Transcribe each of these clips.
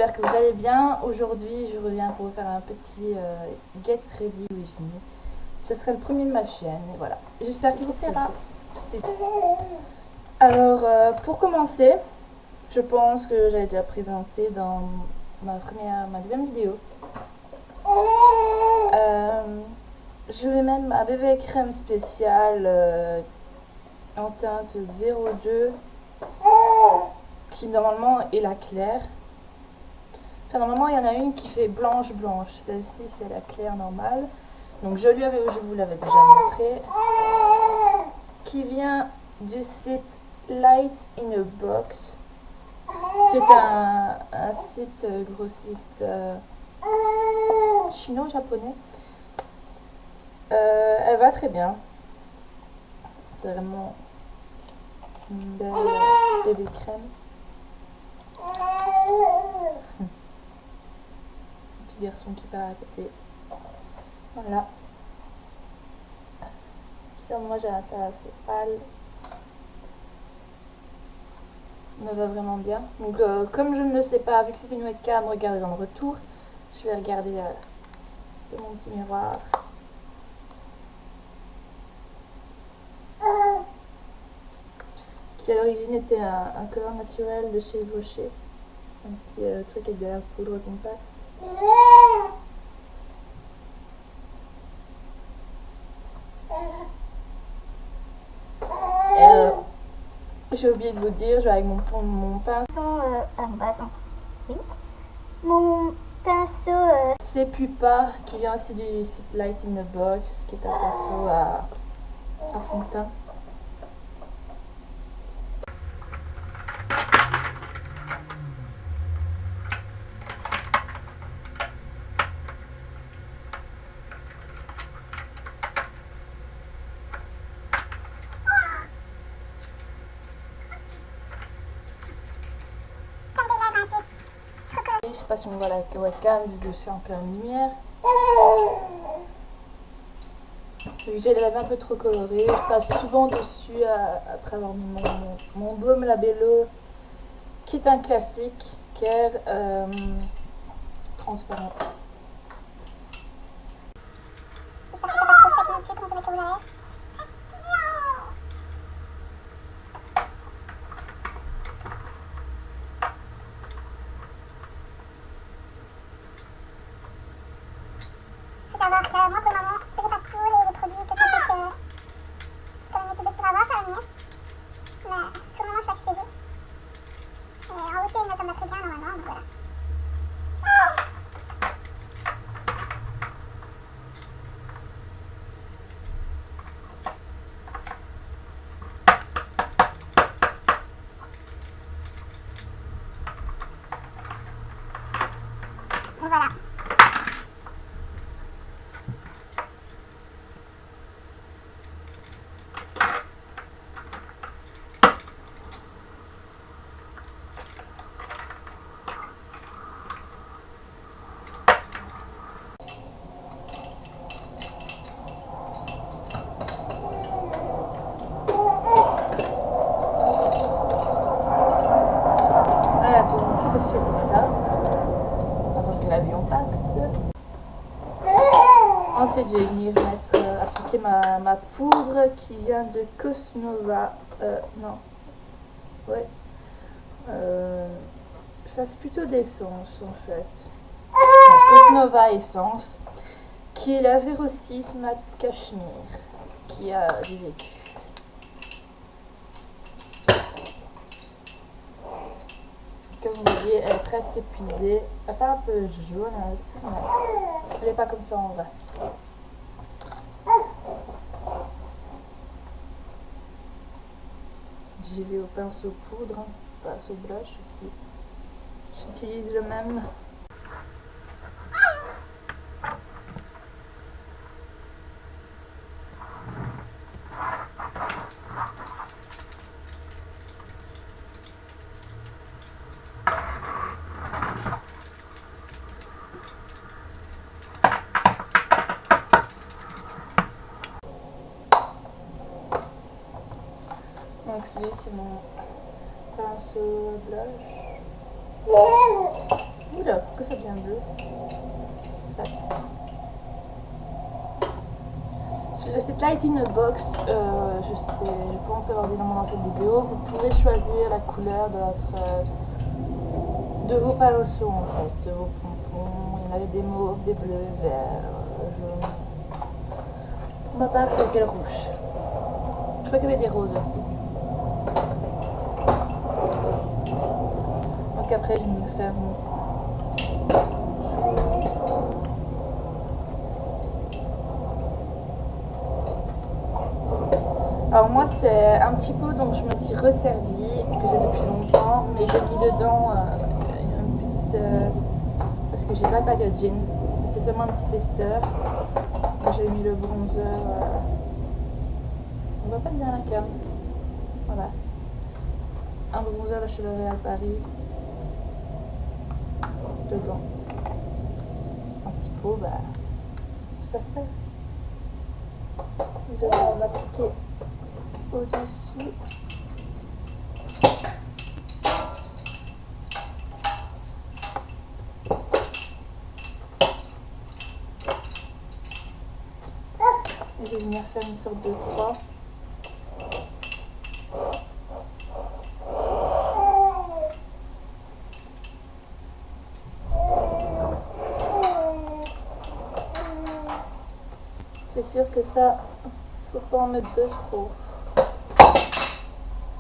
j'espère que vous allez bien. Aujourd'hui, je reviens pour vous faire un petit Get Ready With Me. Ce serait le premier de ma chaîne, et voilà. J'espère qu'il vous plaira. Alors, pour commencer, je pense que j'avais déjà présenté dans ma deuxième vidéo. Je vais mettre ma bébé crème spéciale en teinte 02 qui normalement est la claire. Enfin, normalement, il y en a une qui fait blanche. Celle-ci, c'est la claire normale. Donc, je vous l'avais déjà montré. Qui vient du site Light in a Box, qui est un site grossiste chino-japonais. Elle va très bien. C'est vraiment une belle bébé crème. Petit garçon qui part à côté. Voilà. Moi j'ai un teint assez pâle. Me va vraiment bien. Donc comme je ne le sais pas, vu que c'était une webcam, regardez dans le retour. Je vais regarder de mon petit miroir. Qui à l'origine était un color naturel de chez Vaucher. Un petit truc avec de la poudre compacte. J'ai oublié de vous dire, je vais avec mon pinceau. Oui. Mon pinceau. C'est Pupa, qui vient aussi du site Light in the Box, qui est un pinceau à fond de teint. Je sais pas si on voit la webcam vu que je suis en pleine lumière. Vu que j'ai les lèvres un peu trop colorées, je passe souvent dessus après avoir mis mon baume Labello, qui est un classique, Care transparent. Savoir que moi pour le moment j'ai pas tous les produits cosmétiques comme une youtubeuse pour avoir, ça va venir. Mais pour le moment je suis pas exclusée. Et en beauté ça me va très bien normalement, donc voilà. Et voilà. Voilà, donc c'est fait pour ça. Attends que l'avion passe. Ensuite, je vais venir appliquer ma poudre qui vient de Cosnova. Non. Ouais. C'est plutôt d'essence en fait. Cosnova Essence. Qui est la 06 Mat Cashmere. Qui a du vécu. Comme vous voyez, elle est presque épuisée. Elle fait un peu jaune aussi, mais elle n'est pas comme ça en vrai. J'y vais au pinceau poudre, pinceau blush aussi. J'utilise le même. Donc lui c'est mon pinceau blush. Oula, pourquoi ça devient bleu? Soit. Cette lighting box, je pense avoir dit dans mon ancienne vidéo, vous pouvez choisir la couleur de vos pinceaux en fait, de vos pompons. Il y en avait des mauves, des bleus, verts, jaunes. Pour ma part, c'était le rouge. Je crois qu'il y avait des roses aussi. Donc après, je vais me faire mon... Alors moi c'est un petit pot dont je me suis resservi, que j'ai depuis longtemps, mais j'ai mis dedans une petite... parce que j'ai pas le packaging, c'était seulement un petit testeur. J'ai mis le bronzer, on voit pas bien la cam, voilà. Un bronzer de chez L'Oréal Paris, dedans. Un petit pot, bah, ça sert. Je vais m'appliquer au-dessus. Et je vais venir faire une sorte de croix. C'est sûr que ça, faut pas en mettre de trop.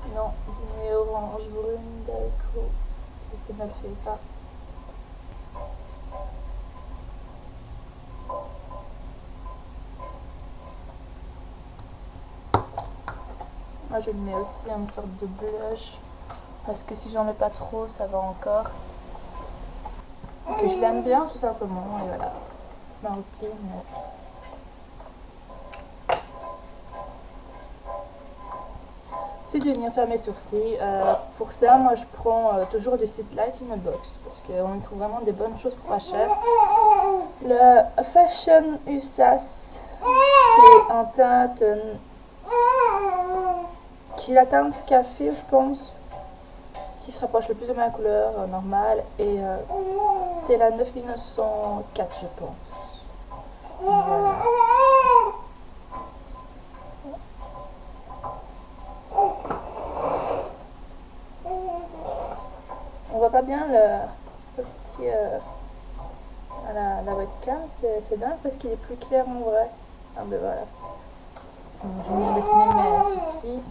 Sinon, dîner orange, brune, d'alcool, et ça ne le fait pas. Moi, je mets aussi une sorte de blush, parce que si j'en mets pas trop, ça va encore. Que je l'aime bien, tout simplement, et voilà. Ma routine. Ensuite, je vais venir faire mes sourcils. Pour ça, moi, je prends toujours du City Light in a Box, parce qu'on y trouve vraiment des bonnes choses pour pas cher. Le Fashion USAS, qui est en teinte... qui est la teinte café, je pense, qui se rapproche le plus de ma couleur normale, et c'est la 9904, je pense. Voilà. On voit pas bien le petit la webcam, c'est dingue parce qu'il est plus clair en vrai. Ah ben voilà. Donc, je vais venir dessiner mes sourcils.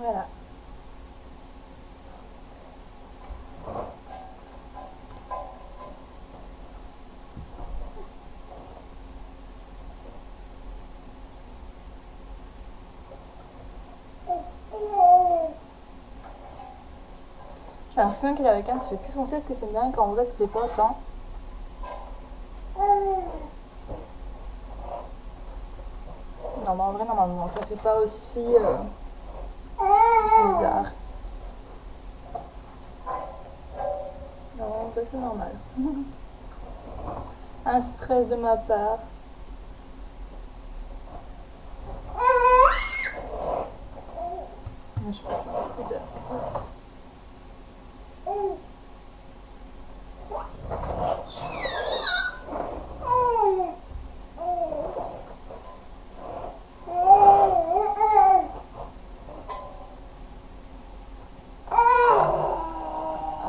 Voilà. J'ai l'impression que la webcam ça fait plus foncé parce que c'est bien quand on voit ça fait pas autant. Non mais en vrai normalement ça fait pas aussi bizarre. Non en vrai c'est normal. Un stress de ma part. Je passe un coup de...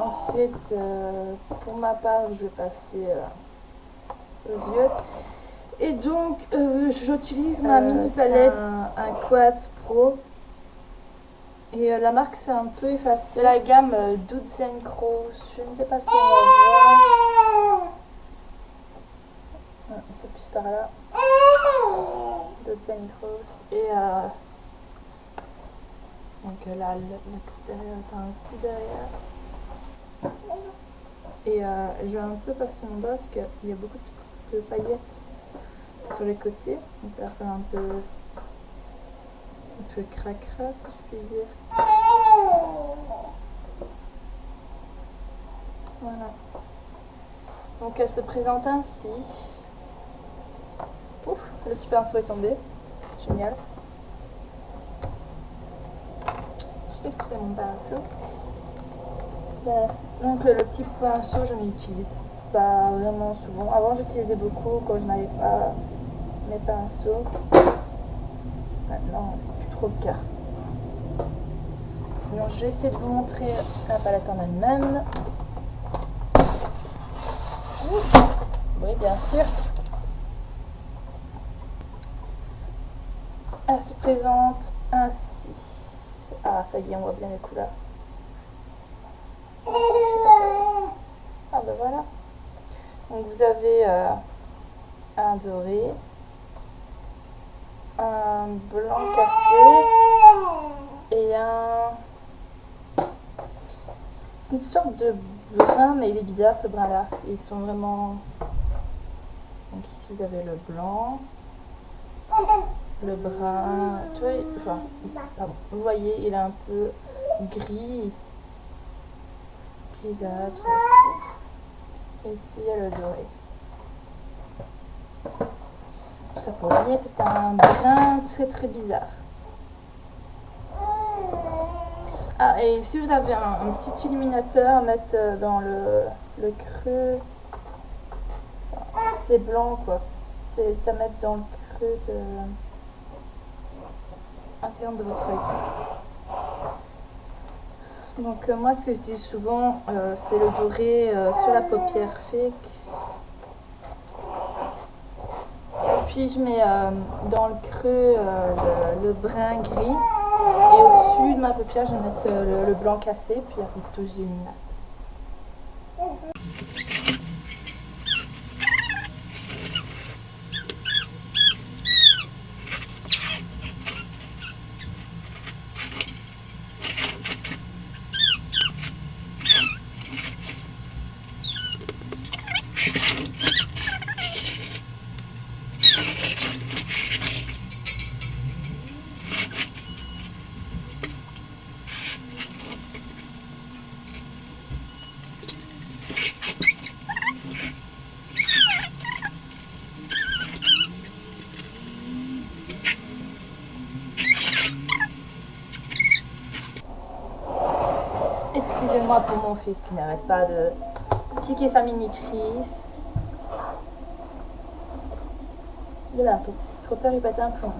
Ensuite, pour ma part, je vais passer aux yeux. Et donc, j'utilise ma mini palette, un Quad Pro. Et la marque c'est un peu effacée. C'est la gamme Dudes & Crows. Je ne sais pas si on va voir. C'est plus par là. Dudes & Crows. Et donc là, l'extérieur est ainsi derrière. Et je vais un peu passer mon doigt parce qu'il y a beaucoup de paillettes sur les côtés. Donc ça va faire un peu cracra, si je puis dire. Voilà. Donc elle se présente ainsi. Ouf, le petit pinceau est tombé. Génial. Je vais trouver mon pinceau. Voilà. Donc le petit pinceau, je n'utilise pas vraiment souvent. Avant j'utilisais beaucoup quand je n'avais pas mes pinceaux. Maintenant c'est plus trop le cas. Sinon je vais essayer de vous montrer la palette en elle-même. Oui, bien sûr. Elle se présente ainsi. Ah, ça y est, on voit bien les couleurs. Ah ben voilà. Donc vous avez un doré, un blanc cassé et un... C'est une sorte de brun, mais il est bizarre ce brun là. Ils sont vraiment... Donc ici vous avez le blanc, le brun, tu vois, enfin, pardon, vous voyez, il est un peu gris, grisâtre. Et ici il y a le doré. Tout ça pour dire, c'est un brun très bizarre. Ah, et ici vous avez un petit illuminateur à mettre dans le creux. C'est blanc quoi. C'est à mettre dans le creux interne de votre œil. Donc moi ce que je dis souvent c'est le doré sur la paupière fixe. Et puis je mets dans le creux le brun gris. Et au-dessus de ma paupière je vais mettre le blanc cassé. Puis avec touche d'illuminateur. Excusez-moi pour mon fils qui n'arrête pas de piquer sa mini-crise. De là, ton petit trotteur il pète un plomb.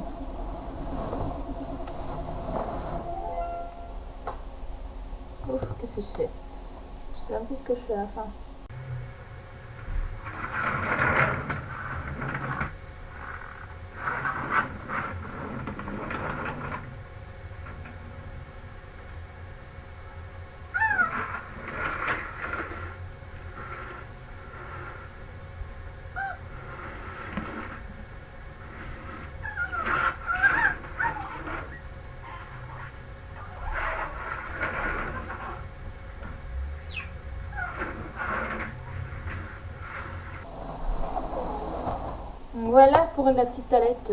Ouf, qu'est-ce que je fais? Je sais même plus ce que je fais à la fin. Voilà pour la petite palette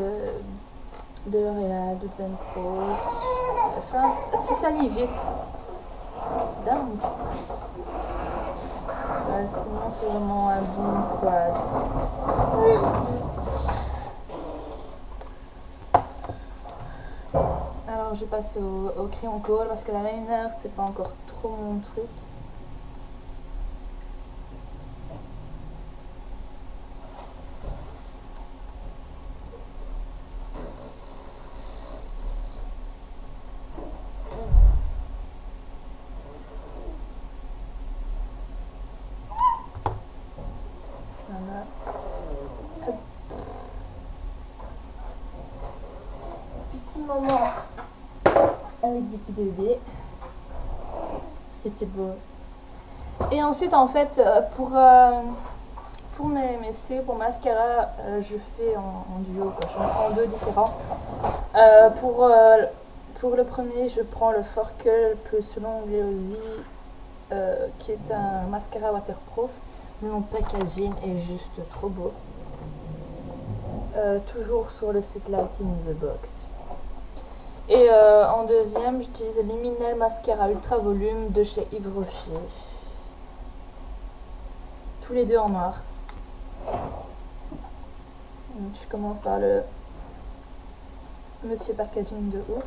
de L'Oréal, de Zen Rose. Enfin, ça lit vite. C'est dingue. Sinon, c'est vraiment un bon quoi. Alors, je vais passer au crayon colle parce que la liner, c'est pas encore trop mon truc. Voilà. Hop. Petit moment avec des petits bébés. C'était beau. Et ensuite, en fait, pour mes cils, pour mascara, je fais en duo, quoi. J'en prends deux différents. Pour le premier, je prends le Forkel plus l'onglet Aussie qui est un mascara waterproof. Mon packaging est juste trop beau. Toujours sur le site Light in the Box. Et en deuxième, j'utilise le Luminel Mascara Ultra Volume de chez Yves Rocher. Tous les deux en noir. Donc, je commence par le Monsieur Packaging de ouf.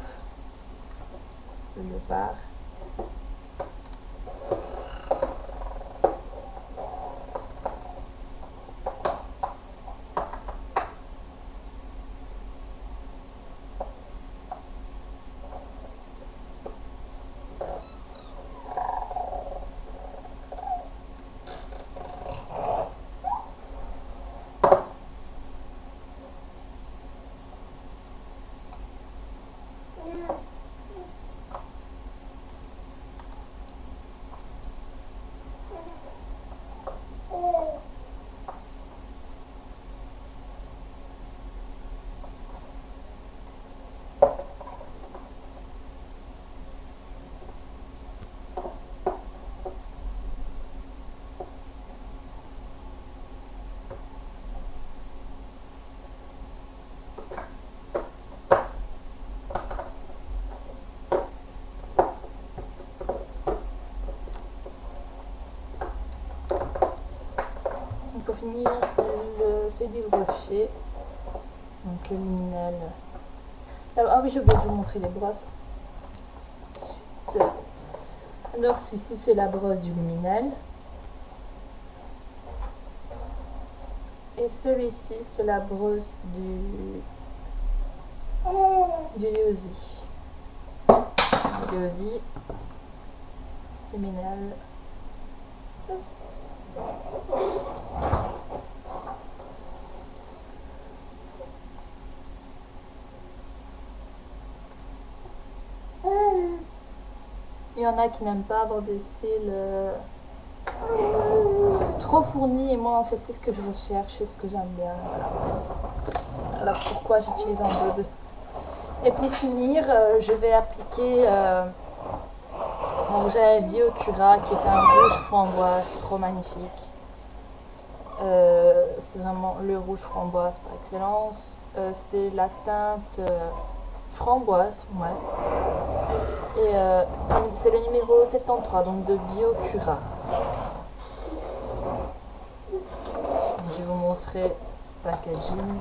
Le léopard. Pour finir, celui d'Yves Rocher, donc le Luminel. Ah oui, j'ai oublié de vous montrer les brosses. Alors ici c'est la brosse du Luminel. Et celui-ci c'est la brosse du Yosi. Yosi, Luminel. Il y en a qui n'aiment pas avoir des cils trop fournis et moi en fait c'est ce que je recherche, c'est ce que j'aime bien. Voilà. Alors pourquoi j'utilise un double. Et pour finir, je vais appliquer mon rouge à lèvres Biocura qui est un rouge framboise trop magnifique. C'est vraiment le rouge framboise par excellence. C'est la teinte framboise, ouais. Et c'est le numéro 73, donc de Biocura. Je vais vous montrer le packaging.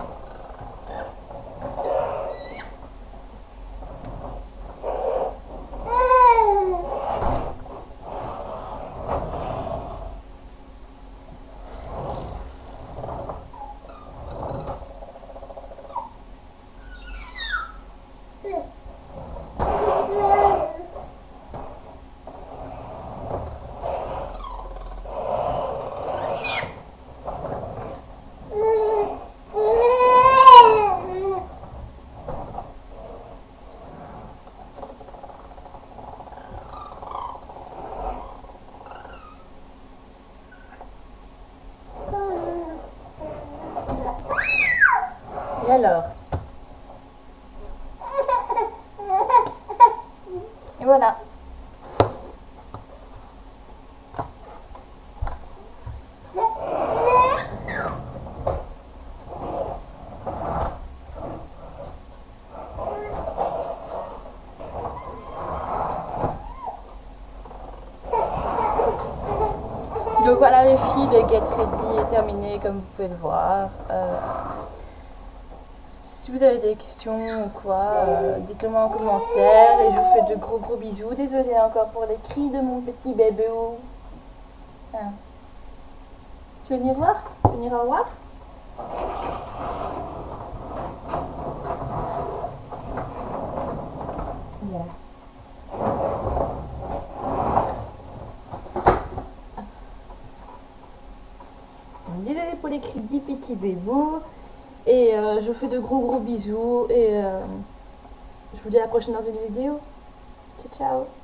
Et alors? Et voilà. Donc voilà les filles, le Get Ready est terminé comme vous pouvez le voir. Si vous avez des questions ou quoi, dites-le moi en commentaire et je vous fais de gros bisous. Désolée encore pour les cris de mon petit bébé. Hein. Tu veux venir voir? Tu veux venir au voir? Voilà. Désolée pour les cris du petit bébé. Et je vous fais de gros bisous et je vous dis à la prochaine dans une vidéo. Ciao ciao.